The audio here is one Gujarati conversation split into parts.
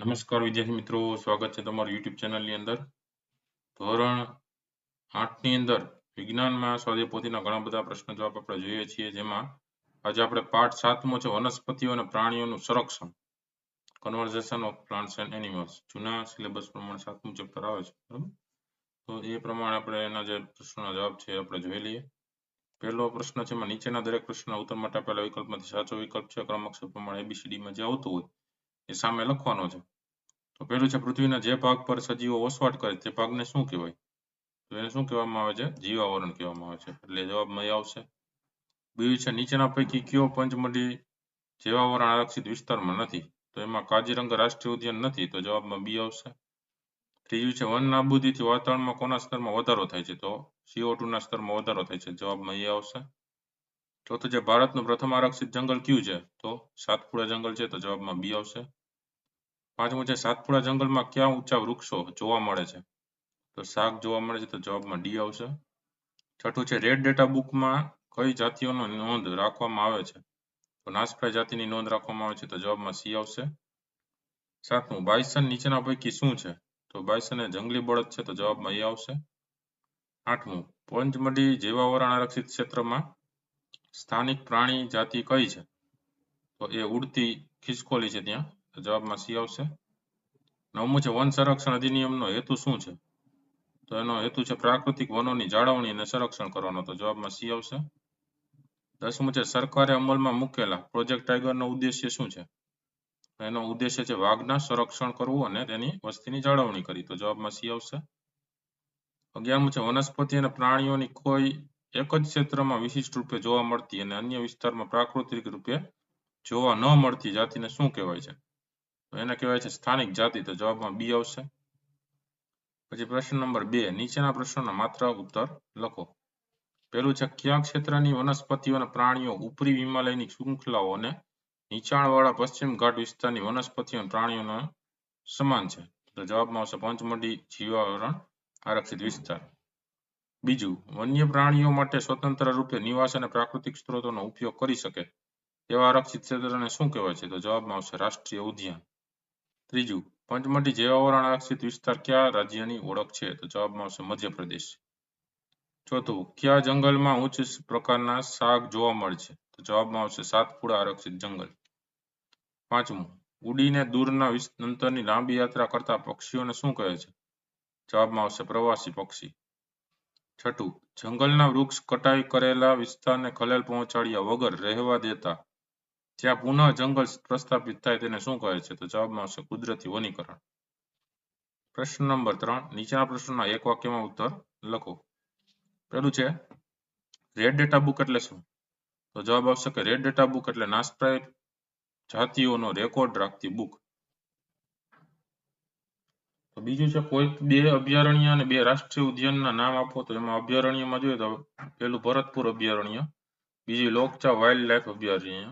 નમસ્કાર વિદ્યાર્થી મિત્રો, સ્વાગત છે તમારું YouTube ચેનલની અંદર. ધોરણ 8 ની અંદર વિજ્ઞાનમાં સ્વાધ્યાય પોથીના ઘણા બધા પ્રશ્નો જવાબ આપણે જોઈએ છીએ, જેમાં આજે આપણે પાઠ 7મો છે વનસ્પતિઓ અને પ્રાણીઓનું સંરક્ષણ, conservation of plants and animals. જૂના સિલેબસ પ્રમાણે 7મું ચેપ્ટર આવે છે, બરાબર? તો એ પ્રમાણે આપણે એના જે પ્રશ્નોના જવાબ છે આપણે જોઈ લઈએ. પહેલો પ્રશ્ન છે, એમાં નીચેના દરેક પ્રશ્નના ઉત્તર માટે આપેલા વિકલ્પમાંથી સાચો વિકલ્પ છે. ક્રમઅક્ષર પ્રમાણે ABCD માં જે આવતું હોય એ સામે લખવાનો છે. તો પહેલું છે, પૃથ્વીના જે ભાગ પર સજીવો વસવાટ કરે તે ભાગને શું કહેવાય? તો એને શું કહેવામાં આવે છે? જીવાવરણ કહેવામાં આવે છે. એટલે જવાબમાં એ આવશે. બીજું છે, નીચેના પૈકી કયો પંચમઢી જીવાવરણ આરક્ષિત વિસ્તારમાં નથી? તો એમાં કાજીરંગા રાષ્ટ્રીય ઉદ્યાન નથી, તો જવાબમાં બી આવશે. ત્રીજું છે, વન નાબૂદીથી વાતાવરણમાં કોના સ્તરમાં વધારો થાય છે? તો CO2 ના સ્તરમાં વધારો થાય છે. જવાબમાં એ આવશે. ચોથું છે, ભારતનું પ્રથમ આરક્ષિત જંગલ કયું છે? તો સાતપુડા જંગલ છે, તો જવાબમાં બી આવશે. પાંચમું છે, સાતપુડા જંગલમાં કયા ઊંચા વૃક્ષો જોવા મળે છે? તો શાક જોવા મળે છે, તો જવાબમાં ડી આવશે. છઠ્ઠું છે, રેડ ડેટા બુકમાં કઈ જાતિઓનો નોંધ રાખવામાં આવે છે? તો નાશપ્રાય જાતિની નોંધ રાખવામાં આવે છે, તો જવાબમાં સી આવશે. સાતમું, બાયસન નીચેના પૈકી શું છે? તો બાયસન એ જંગલી બળદ છે, તો જવાબમાં એ આવશે. આઠમું, પંચમઢી જીવાવરણ આરક્ષિત ક્ષેત્રમાં સ્થાનિક પ્રાણી જાતિ કઈ છે? તો એ ઉડતી ખિસકોલી છે ત્યાં, તો જવાબમાં સી આવશે. નવમું છે, વન સંરક્ષણ અધિનિયમનો હેતુ શું છે? તો એનો હેતુ છે પ્રાકૃતિક વનોની જાળવણી અને સંરક્ષણ કરવાનો, તો જવાબમાં સી આવશે. 10મું છે, સરકારે અમલમાં મૂકેલા પ્રોજેક્ટ ટાઈગરનો ઉદ્દેશ્ય શું છે? એનો ઉદ્દેશ્ય છે વાઘના સંરક્ષણ કરવું અને તેની વસ્તીની જાળવણી કરવી, તો જવાબમાં સી આવશે. 11મું છે, વનસ્પતિ અને પ્રાણીઓની કોઈ એક જ ક્ષેત્રમાં વિશિષ્ટ રૂપે જોવા મળતી અને અન્ય વિસ્તારમાં પ્રાકૃતિક રૂપે જોવા ન મળતી જાતિને શું કહેવાય છે? તો એને કહેવાય છે સ્થાનિક જાતિ, તો જવાબમાં બી આવશે. પછી પ્રશ્ન નંબર 2, નીચેના પ્રશ્નોના માત્ર ઉત્તર લખો. પહેલું છે, કયા ક્ષેત્રની વનસ્પતિઓ અને પ્રાણીઓ ઉપરી હિમાલયની શૃંખલાઓ અને નીચાણવાળા પશ્ચિમ ઘાટ વિસ્તારની વનસ્પતિઓ અને પ્રાણીઓનો સમાન છે? તો જવાબમાં આવશે પંચમઢી જીવાવરણ આરક્ષિત વિસ્તાર. બીજું, વન્ય પ્રાણીઓ માટે સ્વતંત્ર રૂપે નિવાસ અને પ્રાકૃતિક સ્ત્રોતોનો ઉપયોગ કરી શકે તેવા આરક્ષિત ક્ષેત્રને શું કહેવાય છે? તો જવાબમાં આવશે રાષ્ટ્રીય ઉદ્યાન. ત્રીજું, પંચમઢી જીવાવરણ આરક્ષિત વિસ્તાર કયા રાજ્યની ઓળખ છે? તો જવાબમાં આવશે મધ્યપ્રદેશ. ચોથું, કયા જંગલમાં ઉચ્ચ પ્રકારના શાક જોવા મળે છે? તો જવાબમાં આવશે સાતપુડા આરક્ષિત જંગલ. પાંચમું, ઉડીને દૂરના અંતરની લાંબી યાત્રા કરતા પક્ષીઓને શું કહે છે? જવાબમાં આવશે પ્રવાસી પક્ષી. છઠ્ઠું, જંગલના વૃક્ષ કટાઈ કરેલા વિસ્તારને ખલેલ પહોંચાડ્યા વગર રહેવા દેતા જ્યાં પુનઃ જંગલ પ્રસ્થાપિત થાય તેને શું કહે છે? તો જવાબમાં આવશે કુદરતી વનીકરણ. પ્રશ્ન નંબર 3, નીચેના પ્રશ્નોના એક વાક્યમાં ઉત્તર લખો. પહેલું છે, રેડ ડેટા બુક એટલે શું? તો જવાબ આવશે કે રેડ ડેટા બુક એટલે નાશપ્રાય જાતિઓનો રેકોર્ડ રાખતી બુક. તો બીજું છે, કોઈ બે અભયારણ્ય અને બે રાષ્ટ્રીય ઉદ્યાનના નામ આપો. તો એમાં અભયારણ્યમાં જોઈએ તો પેલું ભરતપુર અભયારણ્ય, બીજી લોકચા વાઇલ્ડ લાઈફ અભયારણ્ય.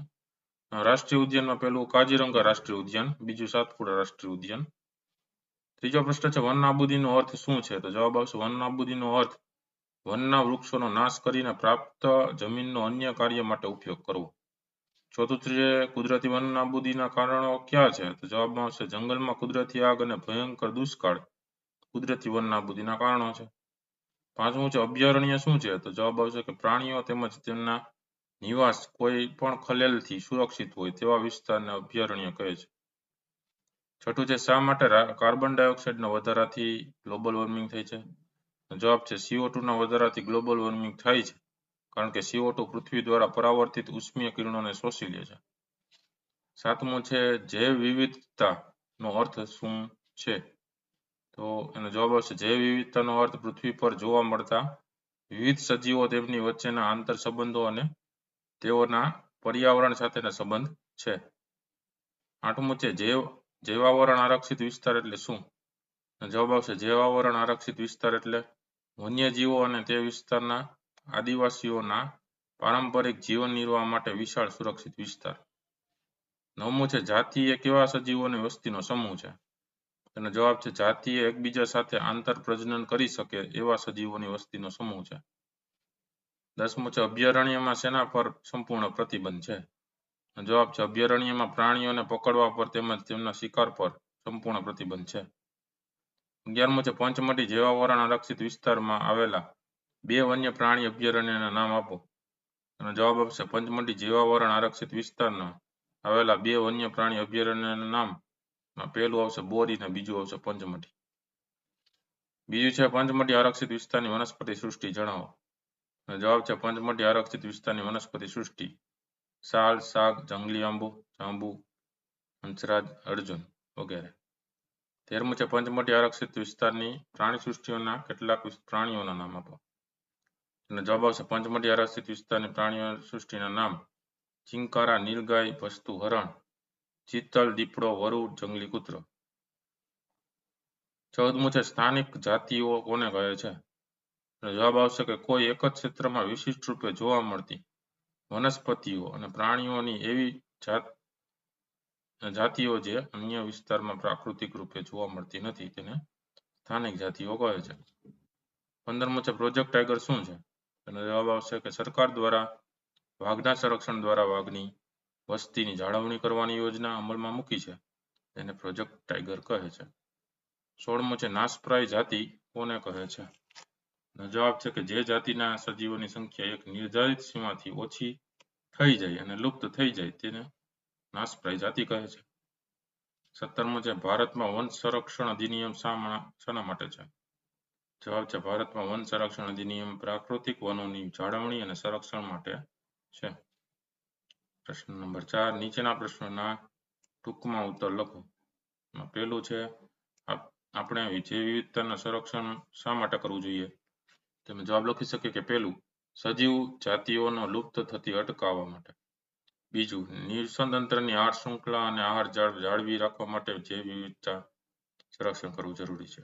રાષ્ટ્રીય ઉદ્યાનમાં પેલું કાજીરંગા રાષ્ટ્રીય ઉદ્યાન, બીજું સાતપુડા રાષ્ટ્રીય ઉદ્યાન. ત્રીજો પ્રશ્ન છે, વન નાબૂદીનો અર્થ શું છે? તો જવાબ આવશે વન નાબૂદીનો અર્થ વનના વૃક્ષોનો નાશ કરીને પ્રાપ્ત જમીનનો અન્ય કાર્ય માટે ઉપયોગ કરવો. ચોથું છે, કુદરતી વન નાબૂદીના કારણો ક્યાં છે? તો જવાબમાં આવશે જંગલમાં કુદરતી આગ અને ભયંકર દુષ્કાળ કુદરતી વન નાબૂદીના કારણો છે. પાંચમું છે, અભયારણ્ય શું છે? તો જવાબ આવશે કે પ્રાણીઓ તેમજ તેમના નિવાસ કોઈ પણ ખલેલથી સુરક્ષિત હોય તેવા વિસ્તારને અભયારણ્ય કહે છે. છઠ્ઠું છે, શા માટે કાર્બન ડાયોક્સાઇડના વધારાથી ગ્લોબલ વોર્મિંગ થાય છે? જવાબ છે CO2 ના વધારાથી ગ્લોબલ વોર્મિંગ થાય છે કારણ કે CO2 પૃથ્વી દ્વારા પરાવર્તિત ઉષ્મીય કિરણોને શોષી લે છે. સાતમું છે, જૈવ વિવિધતાનો અર્થ શું છે? તો એનો જવાબ આવશે જૈવ વિવિધતાનો અર્થ પૃથ્વી પર જોવા મળતા વિવિધ સજીવો, તેમની વચ્ચેના આંતર સંબંધો અને તેઓના પર્યાવરણ સાથેના સંબંધ છે. આઠમું છે, જૈવાવરણ આરક્ષિત વિસ્તાર એટલે શું? જવાબ આવશે જૈવાવરણ આરક્ષિત વિસ્તાર એટલે વન્યજીવો અને તે વિસ્તારના આદિવાસીઓના પારંપરિક જીવન નિર્વાહ માટે વિશાળ સુરક્ષિત વિસ્તાર. નવમું છે, જાતિ એ કેવા સજીવોની વસ્તીનો સમૂહ છે? એનો જવાબ છે જાતિ એ એકબીજા સાથે આંતર પ્રજનન કરી શકે એવા સજીવોની વસ્તીનો સમૂહ છે. 10મું છે, અભયારણ્યમાં શેના પર સંપૂર્ણ પ્રતિબંધ છે? જવાબ છે અભયારણ્યમાં પ્રાણીઓને પકડવા પર તેમજ તેમના શિકાર પર સંપૂર્ણ પ્રતિબંધ છે. 11મો છે પંચમઢી જેવાવરણ આરક્ષિત વિસ્તારમાં આવેલા 2 વન્ય પ્રાણી અભયારણ્યના નામ આપો. અને જવાબ આપશે પંચમઢી જેવાવરણ આરક્ષિત વિસ્તારના આવેલા 2 વન્ય પ્રાણી અભયારણ્યના નામ પહેલું આવશે બોરી અને બીજું આવશે પંચમઢી. બીજું છે પંચમઢી આરક્ષિત વિસ્તારની વનસ્પતિ સૃષ્ટિ જણાવો. જવાબ છે પંચમઢી આરક્ષિત વિસ્તારની વનસ્પતિ સૃષ્ટિ સાલ, શાક, જંગલી આંબો, જાંબુ, હંસરાજ, અર્જુન વગેરે. 13મું છે પંચમઢી આરક્ષિત વિસ્તારની પ્રાણી સૃષ્ટિઓના કેટલાક પ્રાણીઓના નામ આપો. અને જવાબ આવશે પંચમઢી આરક્ષિત વિસ્તારની પ્રાણીઓ સૃષ્ટિના નામ ચિંકારા, નીલગાય, વસ્તુ, હરણ, ચિત્તલ, દીપડો, વરુ, જંગલી કૂતરો. 14મું છે સ્થાનિક જાતિઓ કોને કહે છે. જવાબ આવશે કે કોઈ એક જ ક્ષેત્રમાં વિશિષ્ટ રૂપે જોવા મળતી વનસ્પતિઓ અને પ્રાણીઓની એવી જાતિઓ જે અન્ય વિસ્તારમાં પ્રાકૃતિક રૂપે જોવા મળતી નથી તેને સ્થાનિક જાતિઓ કહે છે. 15મું છે પ્રોજેક્ટ ટાઈગર શું છે. તેનો જવાબ આવશે કે સરકાર દ્વારા વાઘના સંરક્ષણ દ્વારા વાઘની વસ્તીની જાળવણી કરવાની યોજના અમલમાં મૂકી છે તેને પ્રોજેક્ટ ટાઈગર કહે છે. 16મું છે નાશપ્રાય જાતિ કોને કહે છે. જવાબ છે કે જે જાતિના સજીવોની સંખ્યા એક નિર્ધારિત સીમાથી ઓછી થઈ જાય અને લુપ્ત થઈ જાય તેને નાશપ્રાય જાતિ કહે છે. 17મું છે ભારતમાં વન સંરક્ષણ અધિનિયમ શાના માટે છે. જવાબ છે ભારતમાં વન સંરક્ષણ અધિનિયમ પ્રાકૃતિક વનોની જાળવણી અને સંરક્ષણ માટે છે. પ્રશ્ન નંબર 4 નીચેના પ્રશ્નોના ટૂંકમાં ઉત્તર લખો. પહેલું છે આપણે જૈવ વિવિધતાના સંરક્ષણ શા માટે કરવું જોઈએ. તમે જવાબ લખી શકે કે પહેલું સજીવ જાતિઓનો લુપ્ત થતી અટકાવવા માટે. બીજું નિસંતંત્રની આહાર શૃંખલા અને આહાર જાળવી રાખવા માટે જૈવ વિવિધતા સંરક્ષણ કરવું જરૂરી છે.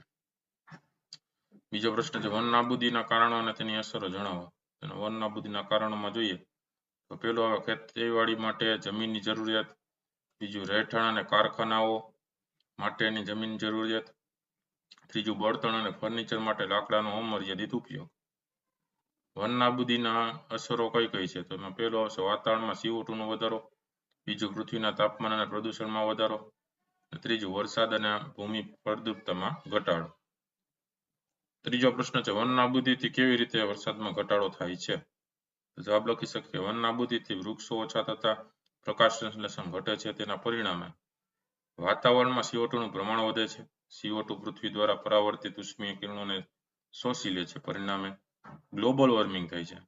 બીજો પ્રશ્ન છે વન નાબૂદીના કારણો અને તેની અસરો જણાવો. વન નાબૂદીના કારણોમાં જોઈએ તો પેલું આવે ખેતીવાડી માટે જમીનની જરૂરિયાત. બીજું રહેઠાણ અને કારખાનાઓ માટેની જમીન જરૂરિયાત. ત્રીજું બળતણ અને ફર્નિચર માટે લાકડાનો અમર્યાદિત ઉપયોગ. વન નાબૂદીના અસરો કઈ કઈ છે તો એમાં પહેલો આવશે વાતાવરણમાં CO2 નો વધારો. બીજું પૃથ્વીના તાપમાન અને પ્રદૂષણમાં વધારો. ત્રીજું વરસાદ અને ભૂમિ ફળદ્રુપતામાં ઘટાડો. ત્રીજો પ્રશ્ન છે વન નાબૂદીથી કેવી રીતે વરસાદમાં ઘટાડો થાય છે. જવાબ લખી શકીએ વન નાબૂદીથી વૃક્ષો ઓછા થતા પ્રકાશ સંશ્લેષણ ઘટે છે તેના પરિણામે વાતાવરણમાં CO2 નું પ્રમાણ વધે છે. CO2 પૃથ્વી દ્વારા પરાવર્તિત ઉષ્મીય કિરણોને શોષી લે છે. પરિણામે ગ્લોબલ વોર્મિંગ થાય છે.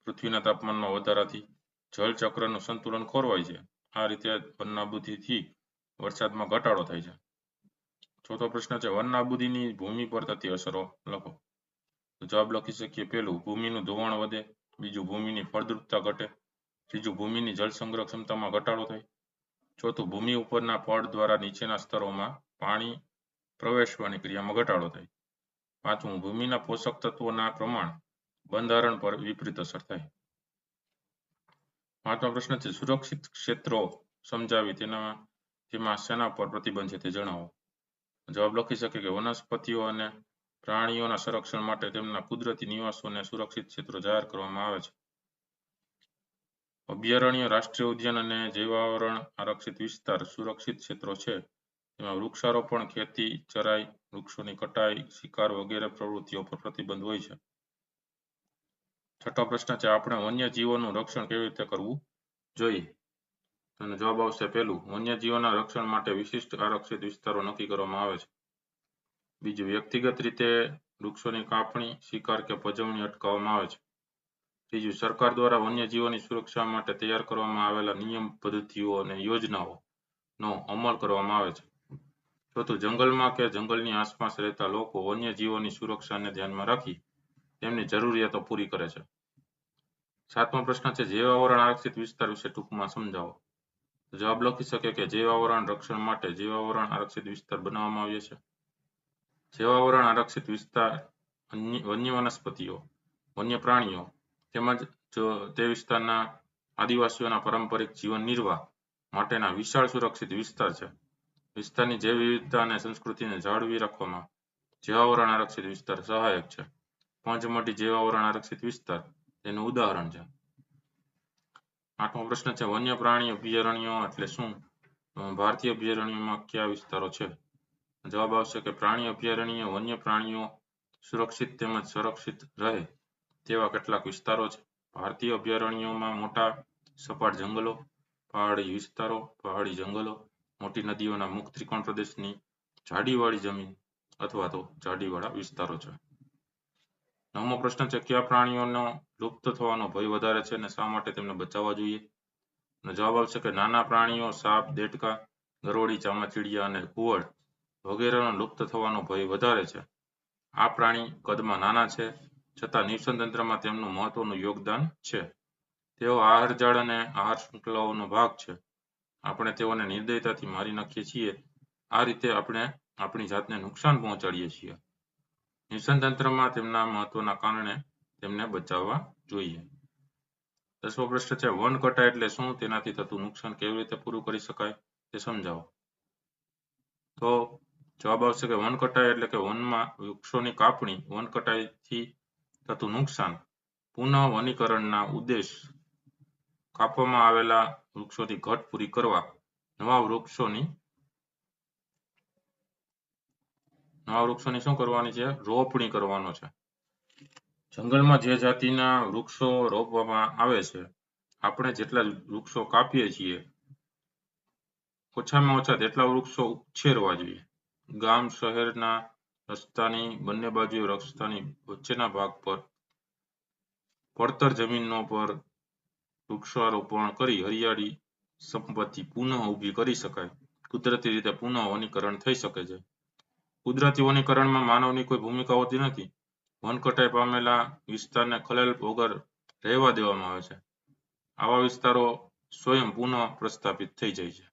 પૃથ્વીના તાપમાનમાં વધારાથી જળચક્રનું સંતુલન ખોરવાય છે. આ રીતે વન નાબૂદીથી વરસાદમાં ઘટાડો થાય છે. ચોથો પ્રશ્ન છે વન નાબૂદીની ભૂમિ પર થતી અસરો લખો. તો જવાબ લખી શકીએ પહેલું ભૂમિનું ધોવાણ વધે. બીજું ભૂમિની ફળદ્રુપતા ઘટે. ત્રીજું ભૂમિની જળ સંગ્રહ ક્ષમતામાં ઘટાડો થાય. ચોથું ભૂમિ ઉપરના પડ દ્વારા નીચેના સ્તરોમાં પાણી પ્રવેશવાની ક્રિયામાં ઘટાડો થાય. પાંચમું ભૂમિના પોષક તત્વોના પ્રમાણ બંધારણ પર વિપરીત અસર થાય. પાંચમો પ્રશ્ન છે સુરક્ષિત ક્ષેત્રો સમજાવી તેમાં શેના પર પ્રતિબંધ છે તે જણાવો. જવાબ લખી શકે કે વનસ્પતિઓ અને પ્રાણીઓના સંરક્ષણ માટે તેમના કુદરતી નિવાસોને સુરક્ષિત ક્ષેત્રો જાહેર કરવામાં આવે છે. અભયારણ્ય રાષ્ટ્રીય ઉદ્યાન અને જૈવાવરણ આરક્ષિત વિસ્તાર સુરક્ષિત ક્ષેત્રો છે. તેમાં વૃક્ષારોપણ, ખેતી, ચરાઈ, વૃક્ષોની કટાઈ, શિકાર વગેરે પ્રવૃત્તિઓ પર પ્રતિબંધ હોય છે. છઠ્ઠો પ્રશ્ન છે આપણે વન્યજીવોનું રક્ષણ કેવી રીતે કરવું જોઈએ. અને જવાબ આવશે પહેલું વન્યજીવોના રક્ષણ માટે વિશિષ્ટ આરક્ષિત વિસ્તારો નક્કી કરવામાં આવે છે. બીજું વ્યક્તિગત રીતે વૃક્ષોની કાપણી, શિકાર કે પજવણી અટકાવવામાં આવે છે. ત્રીજું સરકાર દ્વારા વન્યજીવોની સુરક્ષા માટે તૈયાર કરવામાં આવેલા નિયમ, પદ્ધતિઓ અને યોજનાઓનો અમલ કરવામાં આવે છે. ચોથું જંગલમાં કે જંગલની આસપાસ રહેતા લોકો વન્યજીવોની સુરક્ષાને ધ્યાનમાં રાખી તેમની જરૂરિયાતો પૂરી કરે છે. સાતમો પ્રશ્ન છે જૈવાવરણ આરક્ષિત વિસ્તાર વિશે ટૂંકમાં સમજાવો. જવાબ લખી શકે કે જૈવાવરણ રક્ષણ માટે જૈવાવરણ આરક્ષિત વિસ્તાર બનાવવામાં આવ્યો છે. જૈવાવરણ આરક્ષિત વિસ્તાર વન્ય વનસ્પતિઓ, વન્ય પ્રાણીઓ તેમજ તે વિસ્તારના આદિવાસીઓના પારંપરિક જીવન નિર્વાહ માટેના વિશાળ સુરક્ષિત વિસ્તાર છે. વિસ્તારની જૈવ વિવિધતા અને સંસ્કૃતિને જાળવી રાખવામાં જૈવાવરણ આરક્ષિત વિસ્તાર સહાયક છે. પંચમઢી જૈવાવરણ આરક્ષિત વિસ્તાર તેનું ઉદાહરણ છે. આઠમો પ્રશ્ન છે વન્ય પ્રાણી અભયારણ્યો એટલે શું. ભારતીય અભયારણ્યોમાં કયા વિસ્તારો છે. જવાબ આવશે કે પ્રાણી અભયારણ્ય વન્ય પ્રાણીઓ સુરક્ષિત તેમજ સંરક્ષિત રહે તેવા કેટલાક વિસ્તારો છે. ભારતીય અભયારણ્યોમાં મોટા સપાટ જંગલો, પહાડી વિસ્તારો, પહાડી જંગલો, મોટી નદીઓના મુક્ત ત્રિકોણ પ્રદેશની જાડીવાળી જમીન અથવા તો જાડીવાળા વિસ્તારો છે. 9મો પ્રશ્ન છે કયા પ્રાણીઓનો લુપ્ત થવાનો ભય વધારે છે અને શા માટે તેમને બચાવવા જોઈએ? જવાબ આવશે કે નાના પ્રાણીઓ સાપ, દેડકા, ગરોળી, ચામાચીડિયા અને કુવડ વગેરેનો લુપ્ત થવાનો ભય વધારે છે. આ પ્રાણી કદમાં નાના છે છતાં નિવસનતંત્રમાં તેમનું મહત્વનું યોગદાન છે. તેઓ આહાર જાળ અને આહાર શૃંખલાઓનો ભાગ છે. આપણે તેઓને નિર્દયતાથી મારી નાખીએ છીએ. આ રીતે આપણે આપણી જાતને નુકસાન પહોંચાડીએ છીએ. નિવસનતંત્રમાં તેમના મહત્વના કારણે તેમને બચાવવા જોઈએ. 10મો પ્રશ્ન છે વન કટાઈ એટલે શું? તેનાથી થતું નુકસાન કેવી રીતે પૂરું કરી શકાય તે સમજાવો. તો જવાબ આવશે કે વન કટાઈ એટલે કે વનમાં વૃક્ષોની કાપણી, વન કટાઈથી થતું નુકસાન, પુનઃ વનીકરણના ઉદ્દેશ કાપવામાં આવેલા વૃક્ષોની ઘટ પૂરી કરવા નવા વૃક્ષોની શું કરવાની છે? રોપણી કરવાનો છે. જંગલમાં જે જાતિના વૃક્ષો રોપવામાં આવે છે આપણે જેટલા વૃક્ષો કાપીએ છીએ ઓછામાં ઓછા તેટલા વૃક્ષો ઉછેરવા જોઈએ. ગામ શહેરના રસ્તાની બંને બાજુએ રસ્તાની વચ્ચેના ભાગ પર પડતર જમીનો પર વૃક્ષારોપણ કરી હરિયાળી સંપત્તિ પુનઃ ઊભી કરી શકાય. કુદરતી રીતે પુનઃ વનીકરણ થઈ શકે છે. કુદરતી વનીકરણમાં માનવની કોઈ ભૂમિકા હોતી નથી. વન કટાઈ પામેલા વિસ્તારને ખલેલ વગર રહેવા દેવામાં આવે છે. આવા વિસ્તારો સ્વયં પુનઃ પ્રસ્થાપિત થઈ જાય છે.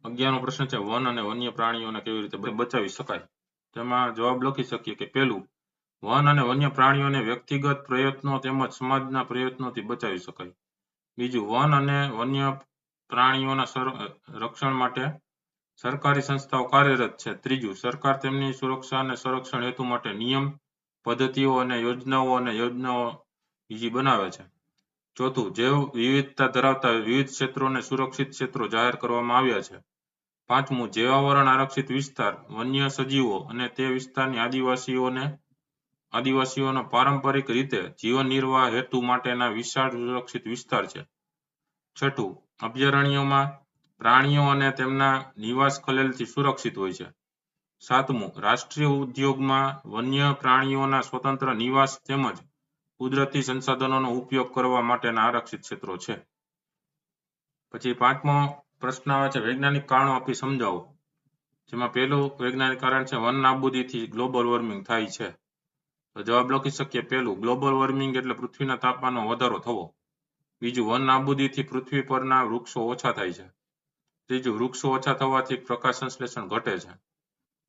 11મો પ્રશ્ન છે વન અને વન્ય પ્રાણીઓને કેવી રીતે બચાવી શકાય? તેમાં જવાબ લખી શકીએ કે પહેલું, વન અને વન્ય પ્રાણીઓને વ્યક્તિગત પ્રયત્નો તેમજ સમાજના પ્રયત્નોથી બચાવી શકાય. બીજું, વન અને વન્ય પ્રાણીઓના રક્ષણ માટે સરકારી સંસ્થાઓ કાર્યરત છે. ત્રીજું, સરકાર તેમની સુરક્ષા અને સંરક્ષણ હેતુ માટે નિયમ, પદ્ધતિઓ અને યોજનાઓ બીજી બનાવે છે. ચોથું, જૈવ વિવિધતા ધરાવતા વિવિધ ક્ષેત્રોને સુરક્ષિત ક્ષેત્રો જાહેર કરવામાં આવ્યા છે. પાંચમું, જૈવાવરણ આરક્ષિત વિસ્તાર, વન્ય સજીવો અને તે વિસ્તારની આદિવાસીઓનો પારંપરિક રીતે જીવન નિર્વાહ હેતુ માટેના વિશાળ સુરક્ષિત વિસ્તાર છે. છઠ્ઠું, અભયારણ્યોમાં પ્રાણીઓ અને તેમના નિવાસ ખલેલથી સુરક્ષિત હોય છે. સાતમું, રાષ્ટ્રીય ઉદ્યોગમાં વન્ય પ્રાણીઓના સ્વતંત્ર નિવાસ તેમજ કુદરતી સંસાધનોનો ઉપયોગ કરવા માટેના આરક્ષિત ક્ષેત્રો છે. પછી 5મો પ્રશ્ન આવે છે વૈજ્ઞાનિક કારણો આપી સમજાવો. જેમાં પહેલું વૈજ્ઞાનિક કારણ છે વન નાબૂદીથી ગ્લોબલ વોર્મિંગ થાય છે. તો જવાબ લખી શકીએ પહેલું, ગ્લોબલ વોર્મિંગ એટલે પૃથ્વીના તાપમાનમાં વધારો થવો. બીજું, વન નાબૂદીથી પૃથ્વી પરના વૃક્ષો ઓછા થાય છે. ત્રીજું, વૃક્ષો ઓછા થવાથી પ્રકાશ સંશ્લેષણ ઘટે છે.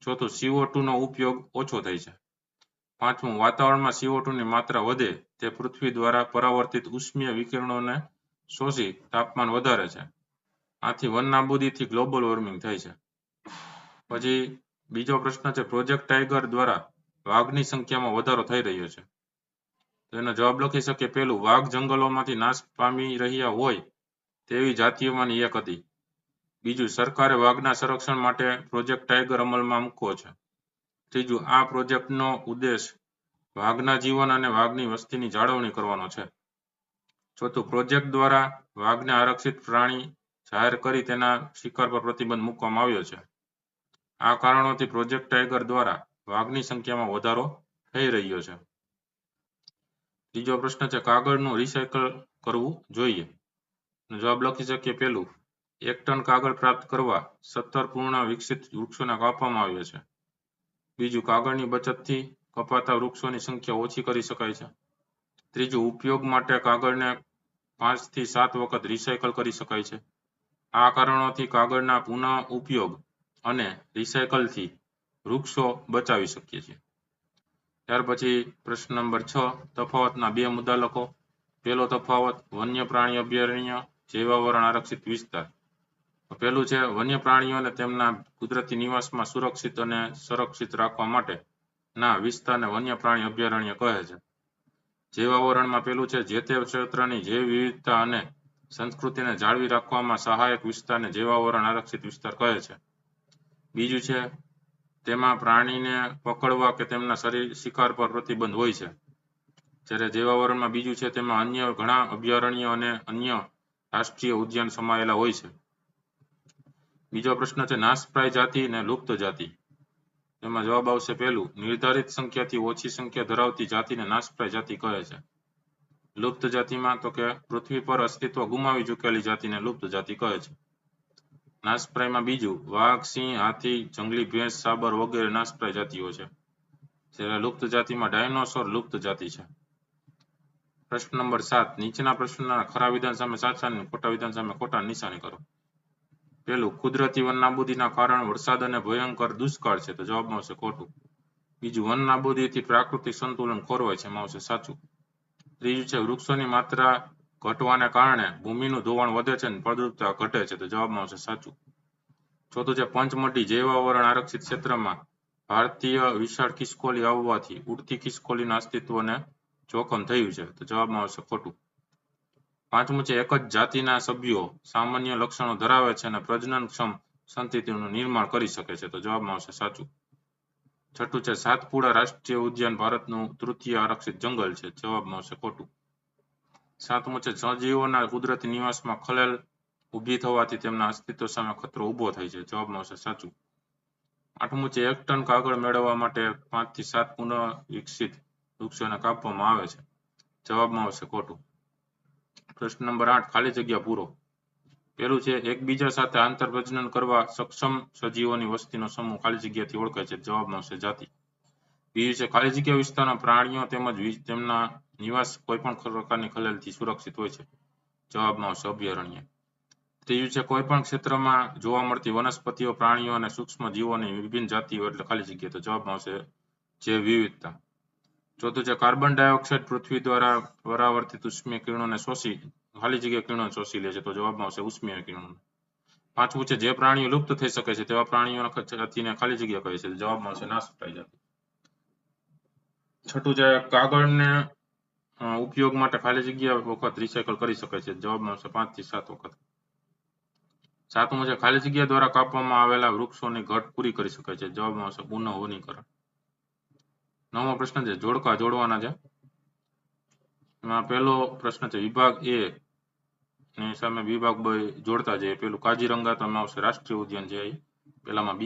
ચોથું, CO2 નો ઉપયોગ ઓછો થાય છે. પાંચમું, વાતાવરણમાં CO2 ની માત્રા વધે તે પૃથ્વી દ્વારા પરાવર્તિત ઉષ્મીય વિકિરણોને શોષી તાપમાન વધારે છે. આથી વન નાબૂદીથી ગ્લોબલ વોર્મિંગ થાય છે. પછી બીજો પ્રશ્ન છે પ્રોજેક્ટ ટાઈગર દ્વારા વાઘની સંખ્યામાં વધારો થઈ રહ્યો છે. તો એનો જવાબ લખી શકીએ પહેલું, વાઘ જંગલોમાંથી નાશ પામી રહ્યા હોય તેવી જાતિઓમાંની એક હતી. બીજું, સરકારે વાઘના સંરક્ષણ માટે પ્રોજેક્ટ ટાઈગર અમલમાં મૂક્યો છે. ત્રીજું, આ પ્રોજેક્ટનો ઉદ્દેશ વાઘના જીવન અને વાઘની વસ્તીની જાળવણી કરવાનો છે. ચોથું, પ્રોજેક્ટ દ્વારા વાઘને આરક્ષિત પ્રાણી જાહેર કરી તેના શિકાર પર પ્રતિબંધ મૂકવામાં આવ્યો છે. આ કારણોથી પ્રોજેક્ટ ટાઈગર દ્વારા વાઘની સંખ્યામાં વધારો થઈ રહ્યો છે. ત્રીજો પ્રશ્ન છે કાગળનું રિસાયકલ કરવું જોઈએ. જવાબ લખી શકીએ પહેલું, 1 ટન કાગળ પ્રાપ્ત કરવા 17 પૂર્ણ વિકસિત વૃક્ષોને કાપવામાં આવ્યા છે. બીજું, કાગળની બચતથી કપાતા વૃક્ષોની સંખ્યા ઓછી કરી શકાય છે. ત્રીજું, ઉપયોગ માટે કાગળને 5 થી 7 વખત રિસાયકલ કરી શકાય છે. આ કારણોથી કાગળના પુનઃ ઉપયોગ અને રિસાયકલથી વૃક્ષો બચાવી શકીએ છીએ. ત્યાર પછી પ્રશ્ન નંબર 6, તફાવતના 2 મુદ્દા લખો. પહેલો તફાવત, વન્ય પ્રાણી અભયારણ્ય, જૈવાવરણ આરક્ષિત વિસ્તાર. પહેલું છે વન્ય પ્રાણીઓને તેમના કુદરતી નિવાસમાં સુરક્ષિત અને સંરક્ષિત રાખવા માટે ના વિસ્તારને વન્ય પ્રાણી અભયારણ્ય કહે છે. જૈવાવરણમાં પહેલું છે જે તે ક્ષેત્રની જૈવ વિવિધતા અને સંસ્કૃતિને જાળવી રાખવામાં સહાયક વિસ્તારને જૈવાવરણ આરક્ષિત વિસ્તાર કહે છે. બીજું છે તેમાં પ્રાણીને પકડવા કે તેમના શરીર શિકાર પર પ્રતિબંધ હોય છે. જ્યારે જૈવાવરણમાં બીજું છે તેમાં અન્ય ઘણા અભયારણ્ય અને અન્ય રાષ્ટ્રીય ઉદ્યાન સમાયેલા હોય છે. બીજો પ્રશ્ન છે નાશપ્રાય જાતિ અને લુપ્ત જાતિ. એમાં જવાબ આવશે પહેલું, નિર્ધારિત સંખ્યાથી ઓછી સંખ્યા ધરાવતી જાતિને નાશપ્રાય જાતિ કહે છે. લુપ્ત જાતિમાં તો કે પૃથ્વી પર અસ્તિત્વ ગુમાવી ચૂકેલી જાતિને લુપ્ત જાતિ કહે છે. નાશપ્રાયમાં બીજું, વાઘ, સિંહ, હાથી, જંગલી ભેંસ, સાબર વગેરે નાશપ્રાય જાતિઓ છે. જ્યારે લુપ્ત જાતિમાં ડાયનોસોર લુપ્ત જાતિ છે. પ્રશ્ન નંબર 7, નીચેના પ્રશ્નના ખરા વિધાન સામે સાચા અને ખોટા વિધાન સામે ખોટા નિશાની કરો. પહેલું, કુદરતી વન નાબૂદીના કારણે વરસાદ અને ભયંકર દુષ્કાળ છે, તો જવાબમાં આવશે ખોટું. બીજું, વન નાબૂદીથી પ્રાકૃતિક સંતુલન ખોરવાય છે, એમાં આવશે સાચું. ત્રીજું છે વૃક્ષોની માત્રા ઘટવાને કારણે ભૂમિનું ધોવાણ વધે છે અને ફળદ્રુપતા ઘટે છે, તો જવાબમાં આવશે સાચું. ચોથું છે પંચમઢી જૈવાવરણ આરક્ષિત ક્ષેત્રમાં ભારતીય વિશાળ ખિસકોલી આવવાથી ઉડતી ખિસકોલીના અસ્તિત્વને જોખમ થયું છે, તો જવાબમાં આવશે ખોટું. પાંચમું છે એક જ જાતિના સભ્યો સામાન્ય લક્ષણો ધરાવે છે અને પ્રજનનક્ષમ સંતતિનું નિર્માણ કરી શકે છે, તો જવાબમાં આવશે સાચું. છઠ્ઠું છે સાતપુડા રાષ્ટ્રીય ઉદ્યાન ભારતનું તૃતીય આરક્ષિત જંગલ છે, જવાબમાં આવશે ખોટું. સાતમું છે સજીવોના કુદરતી નિવાસમાં ખલેલ ઊભી થવાથી તેમના અસ્તિત્વ સામે ખતરો ઊભો થાય છે, જવાબમાં આવશે સાચું. આઠમું છે 1 ટન કાગળ મેળવવા માટે 5 થી 7 પુનઃ વિકસિત વૃક્ષોને કાપવામાં આવે છે, જવાબમાં આવશે ખોટું. પ્રશ્ન નંબર 8, ખાલી જગ્યા પૂરો. પહેલું છે એકબીજા સાથે આંતર પ્રજનન કરવા સક્ષમ સજીવોની વસ્તીનો સમૂહ ખાલી જગ્યાથી ઓળખાય છે, જવાબમાં આવશે જાતિ. બીજું છે ખાલી જગ્યા વિસ્તારના પ્રાણીઓ તેમજ તેમના નિવાસ કોઈ પણ પ્રકારની ખલેલથી સુરક્ષિત હોય છે, જવાબમાં આવશે અભયારણ્ય. ત્રીજું છે કોઈ પણ ક્ષેત્રમાં જોવા મળતી વનસ્પતિઓ, પ્રાણીઓ અને સૂક્ષ્મ જીવોની વિભિન્ન જાતિઓ એટલે ખાલી જગ્યા, તો જવાબમાં આવશે જૈવ વિવિધતા. ચોથું છે કાર્બન ડાયોક્સાઇડ પૃથ્વી દ્વારા પરાવર્તિત ઉષ્મીય કિરણોને શોષી ખાલી જગ્યા કિરણો શોષી લે છે, તો જવાબમાં આવશે ઉષ્મીય કિરણો. પાંચમું છે જે પ્રાણીઓ લુપ્ત થઈ શકે છે તેવા પ્રાણીઓના જાતિને ખાલી જગ્યા કહે છે, જવાબમાં આવશે નાશપ્રાય જાતિ. છઠ્ઠું છે કાગળને ઉપયોગ માટે ખાલી જગ્યા વખત રિસાયકલ કરી શકાય છે, જવાબમાં આવશે 5 થી 7 વખત. સાતમું છે ખાલી જગ્યા દ્વારા કાપવામાં આવેલા વૃક્ષોની ઘટ પૂરી કરી શકાય છે, જવાબમાં આવશે પુનઃ વનીકરણ. નવમો પ્રશ્ન છે જોડકા જોડવાના છે. એમાં પહેલો પ્રશ્ન છે વિભાગ A ની સામે વિભાગ B જોડતા જાય. પેલું કાજીરંગા તો આવશે રાષ્ટ્રીય ઉદ્યાન છે, પહેલામાં B.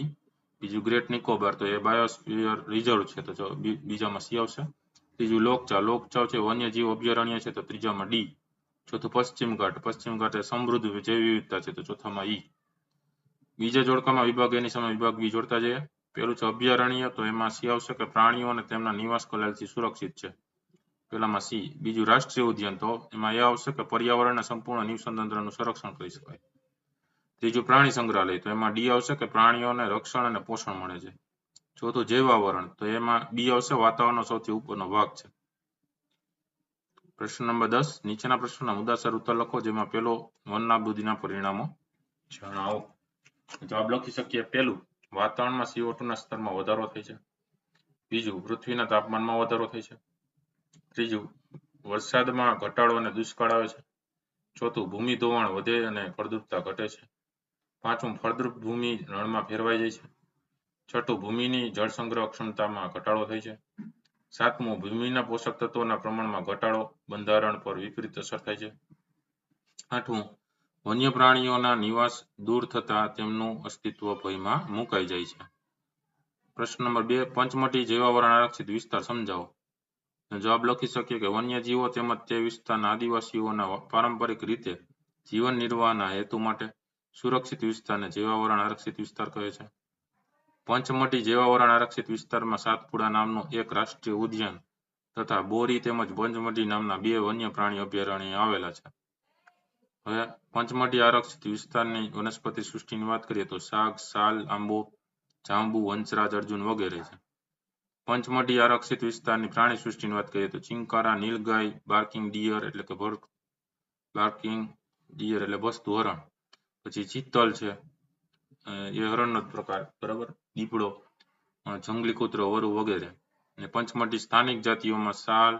બીજું ગ્રેટ નિકોબાર તો એ બાયોસ્ફિયર રિઝર્વ છે, તો બીજામાં C આવશે. ત્રીજું લોકચાવ છે વન્યજીવ અભયારણ્ય છે, તો ત્રીજામાં D. ચોથું પશ્ચિમ ઘાટ એ સમૃદ્ધ જૈવ વિવિધતા છે, તો ચોથામાં E. બીજા જોડકામાં વિભાગ A ની સામે વિભાગ B જોડતા જઈએ. પેલું છે અભયારણ્ય તો એમાં C આવશે કે પ્રાણીઓ અને તેમના નિવાસ ખલેલથી સુરક્ષિત છે, પેલામાં C. બીજું રાષ્ટ્રીય ઉદ્યાન તો એમાં એ આવશે કે પર્યાવરણના સંપૂર્ણ નિવસનતંત્રનું સંરક્ષણ કરી શકાય. ત્રીજું પ્રાણી સંગ્રહાલય તો એમાં D આવશે કે પ્રાણીઓને રક્ષણ અને પોષણ મળે છે. ચોથું જૈવાવરણ તો એમાં B આવશે વાતાવરણનો સૌથી ઉપરનો ભાગ છે. પ્રશ્ન નંબર 10, નીચેના પ્રશ્નોના મુદ્દાસર ઉત્તર લખો, જેમાં પહેલો વન નાબૂદીના પરિણામો જણાવો. જવાબ લખી શકીએ. પહેલું, વાતાવરણમાં CO2 ના સ્તરમાં વધારો થાય છે. બીજું, પૃથ્વીના તાપમાનમાં વધારો થાય છે. ત્રીજું, વરસાદમાં ઘટાડો અને દુષ્કાળ આવે છે. ચોથું, ભૂમિ ધોવાણ વધે અને ફળદ્રુપતા ઘટે છે. પાંચમું, ફળદ્રુપ ભૂમિ રણમાં ફેરવાઈ જાય છે. છઠ્ઠું, ભૂમિની જળ સંગ્રહ ક્ષમતામાં ઘટાડો થાય છે. સાતમું, ભૂમિના પોષક તત્વોના પ્રમાણમાં ઘટાડો બંધારણ પર વિપરીત અસર થાય છે. આઠમું, વન્ય પ્રાણીઓના નિવાસ દૂર થતા તેમનું અસ્તિત્વ ભયમાં મુકાઈ જાય છે. પ્રશ્ન નંબર 2, પંચમઢી જૈવાવરણ આરક્ષિત વિસ્તાર સમજાવો. જવાબ લખી શકીએ કે વન્યજીવો તેમજ તે વિસ્તારના આદિવાસીઓના પારંપરિક રીતે જીવન નિર્વાહના હેતુ માટે સુરક્ષિત વિસ્તારને જૈવાવરણ આરક્ષિત વિસ્તાર કહે છે. પંચમઢી જૈવાવરણ આરક્ષિત વિસ્તારમાં સાતપુડા નામનું એક રાષ્ટ્રીય ઉદ્યાન તથા બોરી તેમજ પંચમઢી નામના 2 વન્ય પ્રાણી અભયારણ્ય આવેલા છે. હવે પંચમઢી આરક્ષિત વિસ્તારની વનસ્પતિ સૃષ્ટિની વાત કરીએ તો સાગ, સાલ, આંબો, જાંબુ, વંશરાજ, અર્જુન વગેરે છે. પંચમઢી આરક્ષિત વિસ્તારની પ્રાણી સૃષ્ટિની વાત કરીએ તો ચિંકારા, નીલગાય, બાર્કિંગ ડિયર એટલે કે ભસતું હરણ, પછી ચિત્તલ છે એ હરણનો પ્રકાર, બરાબર, દીપડો, જંગલી કૂતરો, વરુ વગેરે. અને પંચમઢી સ્થાનિક જાતિઓમાં સાલ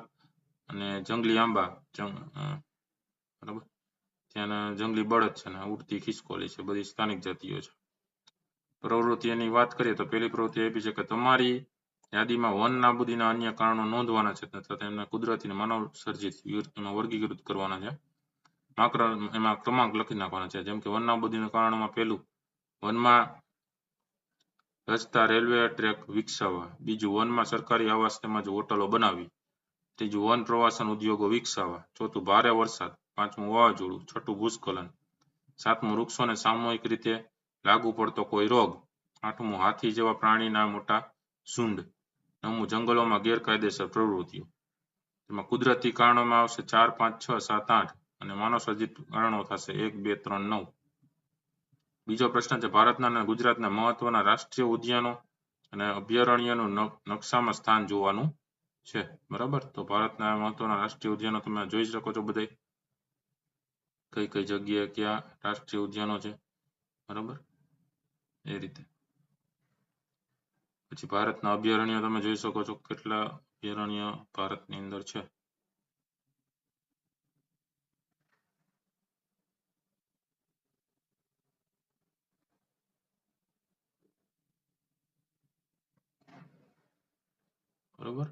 અને જંગલી આંબા, બરાબર, ત્યાંના જંગલી બળદ છે ને ઉડતી ખિસકોલી છે, બધી સ્થાનિક જાતિઓ છે. પ્રવૃત્તિની વાત કરીએ તો પહેલી પ્રવૃત્તિ આપી છે કે તમારી યાદીમાં વન નાબૂદીના અન્ય કારણો નોંધવાના છે તથા તેમને કુદરતી અને માનવ સર્જિત એમાં વર્ગીકૃત કરવાના છે. માત્ર એમાં ક્રમાંક લખી નાખવાના છે. જેમ કે વન નાબૂદીના કારણોમાં પહેલું વનમાં રસ્તા રેલવે ટ્રેક વિકસાવવા, બીજું વનમાં સરકારી આવાસ તેમજ હોટલો બનાવવી, ત્રીજું વન પ્રવાસન ઉદ્યોગો વિકસાવવા, ચોથું ભારે વરસાદ, પાંચમું વાવાઝોડું, છઠ્ઠું ભૂસ્ખલન, સાતમું વૃક્ષોને સામૂહિક રીતે લાગુ પડતો કોઈ રોગ, આઠમું હાથી જેવા પ્રાણીના મોટા ઝુંડ, નવમું જંગલોમાં ગેરકાયદેસર પ્રવૃત્તિઓ. તેમાં કુદરતી કારણોમાં આવશે 4, 5, 6, 7, 8 અને માનવ સર્જિત કારણો થશે 1, 2, 3, 9. બીજો પ્રશ્ન છે ભારતના અને ગુજરાતના મહત્વના રાષ્ટ્રીય ઉદ્યાનો અને અભયારણ્યનું નકશામાં સ્થાન જોવાનું છે. બરાબર, તો ભારતના મહત્વના રાષ્ટ્રીય ઉદ્યાનો તમે જોઈ શકો છો બધા કઈ કઈ જગ્યાએ ક્યાં રાષ્ટ્રીય ઉદ્યાનો છે. બરાબર, એ રીતે. પછી ભારતના અભયારણ્ય તમે જોઈ શકો છો કેટલા અભયારણ્ય ભારતની અંદર છે. બરોબર,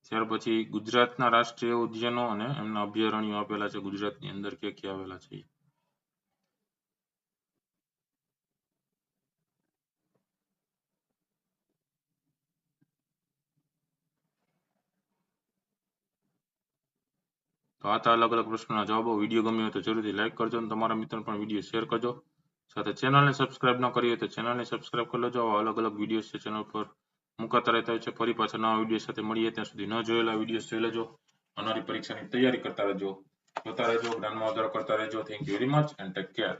ત્યાર પછી ગુજરાતના રાષ્ટ્રીય ઉદ્યાનો અને એમના અભયારણ્યો આપેલા છે ગુજરાતની અંદર ક્યાં ક્યાં આવેલા છે. તો આ હતા અલગ અલગ પ્રશ્નોના જવાબો. વિડીયો ગમ્યો હોય તો જરૂરથી લાઈક કરજો અને તમારા મિત્રોને પણ વિડીયો શેર કરજો. સાથે ચેનલને સબસ્ક્રાઇબ ન કરી હોય તો ચેનલને સબસ્ક્રાઇબ કરી લેજો. અલગ અલગ વિડીયો છે ચેનલ પર મુકાતા રહેતા હોય છે. ફરી પાછા નવા વિડીયો સાથે મળીએ, ત્યાં સુધી ન જોયેલા વિડીયો જોઈ લેજો. આવનારી પરીક્ષાની તૈયારી કરતા રહેજો, જોતા રહેજો, જ્ઞાનમાં વધારો કરતા રહેજો. Thank you very much and take care.